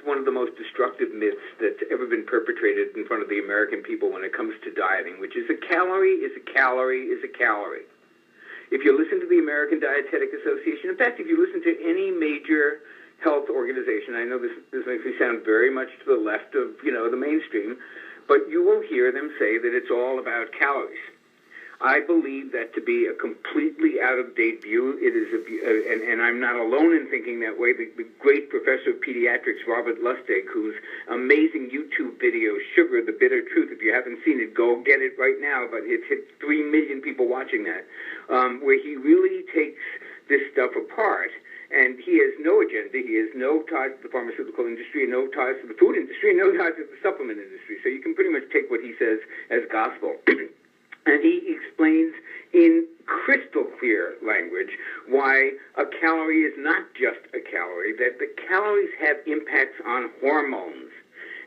one of the most destructive myths that's ever been perpetrated in front of the American people when it comes to dieting, which is a calorie is a calorie is a calorie. If you listen to the American Dietetic Association, in fact, if you listen to any major health organization, I know this makes me sound very much to the left of, the mainstream, but you will hear them say that it's all about calories. I believe that to be a completely out-of-date view. It is, and I'm not alone in thinking that way. The great professor of pediatrics, Robert Lustig, whose amazing YouTube video, Sugar, the Bitter Truth, if you haven't seen it, go get it right now, but it's hit 3 million people watching that, where he really takes this stuff apart. And he has no agenda. He has no ties to the pharmaceutical industry, no ties to the food industry, no ties to the supplement industry. So you can pretty much take what he says as gospel. And he explains in crystal clear language why a calorie is not just a calorie, that the calories have impacts on hormones.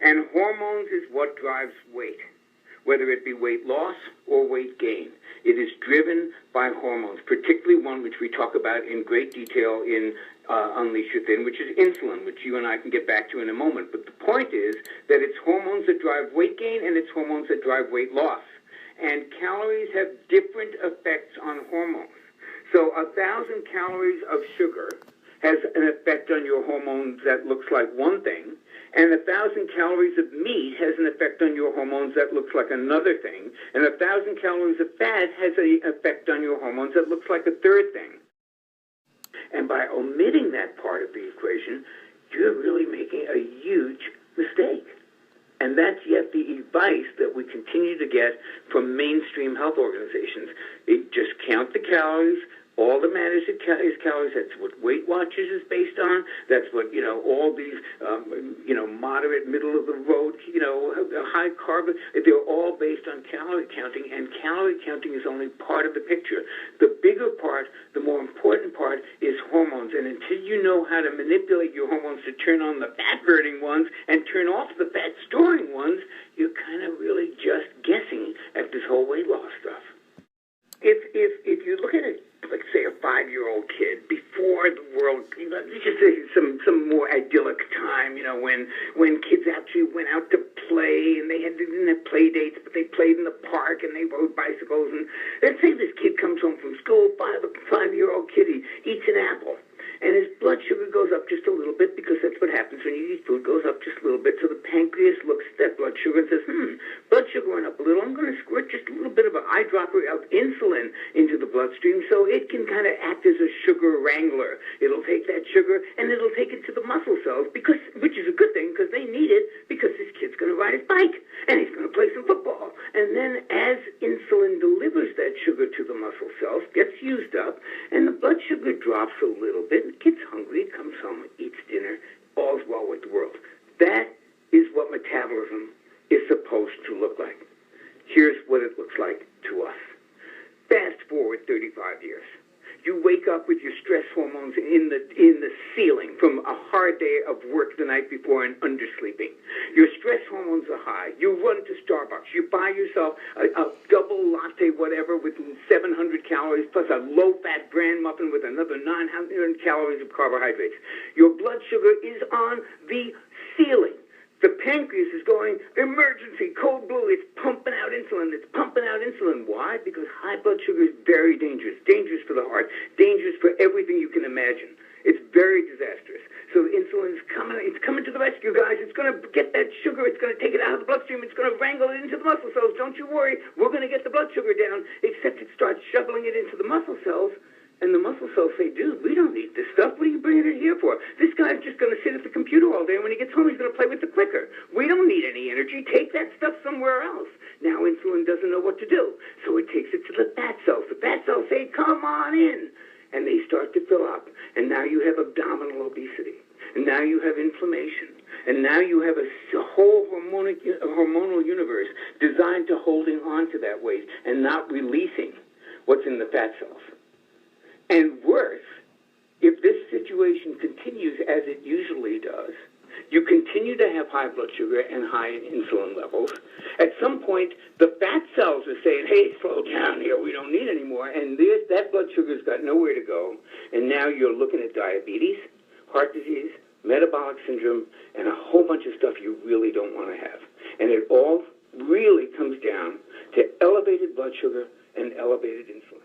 And hormones is what drives weight, whether it be weight loss or weight gain. It is driven by hormones, particularly one which we talk about in great detail in Unleash Your Thin, which is insulin, which you and I can get back to in a moment. But the point is that it's hormones that drive weight gain and it's hormones that drive weight loss. And calories have different effects on hormones. So 1,000 calories of sugar has an effect on your hormones that looks like one thing, and 1,000 calories of meat has an effect on your hormones that looks like another thing, and 1,000 calories of fat has an effect on your hormones that looks like a third thing. And by omitting that part of the equation, you're really making a huge mistake. And that's yet the advice that we continue to get from mainstream health organizations. Just count the calories. All that matters is calories. That's what Weight Watchers is based on. That's what, all these, moderate, middle of the road, high carb, they're all based on calorie counting, and calorie counting is only part of the picture. The bigger part, the more important part, is hormones. And until you know how to manipulate your hormones to turn on the fat-burning ones and turn off the fat-storing ones, you're kind of really just guessing at this whole weight loss stuff. If you look at it, like say a 5-year-old kid before the world, let's just say some more idyllic time, when kids actually went out to play and they didn't have play dates, but they played in the park and they rode bicycles. And let's say this kid comes home from school, 5-year-old kid, he eats an apple. And his blood sugar goes up just a little bit because that's what happens when you eat food, goes up just a little bit. So the pancreas looks at that blood sugar and says, blood sugar went up a little. I'm going to squirt just a little bit of an eyedropper of insulin into the bloodstream so it can kind of act as a sugar wrangler. It'll take that sugar and it'll take it to the muscle cells, which is a good thing because they need it because this kid's going to ride his bike and he's going to play some football. And then as insulin delivers that sugar to the muscle cells, gets used up, and the blood sugar drops a little bit, the kid's hungry, comes home, eats dinner, all's well with the world. That is what metabolism is supposed to look like. Here's what it looks like to us. Fast forward 35 years. You wake up with your stress hormones in the ceiling from a hard day of work the night before and undersleeping. Your stress hormones are high. You run to Starbucks. You buy yourself a double latte, whatever, with 700 calories, plus a low-fat bran muffin with another 900 calories of carbohydrates. Your blood sugar is on the ceiling. The pancreas is going, emergency, cold blue, it's pumping out insulin. Why? Because high blood sugar is very dangerous. Dangerous for the heart, dangerous for everything you can imagine. It's very disastrous. So insulin is coming to the rescue, guys. It's going to get that sugar. It's going to take it out of the bloodstream. It's going to wrangle it into the muscle cells. Don't you worry. We're going to get the blood sugar down, except it starts shoveling it into the muscle cells. And the muscle cells say, dude, we don't need this stuff. What are you bringing it here for? This guy's just going to sit at the computer all day, and when he gets home, he's going to play with the clicker. We don't need any energy. Take that stuff somewhere else. Now insulin doesn't know what to do, so it takes it to the fat cells. The fat cells say, come on in. And they start to fill up. And now you have abdominal obesity. And now you have inflammation. And now you have a whole hormonal universe designed to holding on to that weight and not releasing what's in the fat cells. And worse, if this situation continues as it usually does, you continue to have high blood sugar and high insulin levels. At some point, the fat cells are saying, hey, slow down here, we don't need any more. And that blood sugar's got nowhere to go. And now you're looking at diabetes, heart disease, metabolic syndrome, and a whole bunch of stuff you really don't want to have. And it all really comes down to elevated blood sugar and elevated insulin.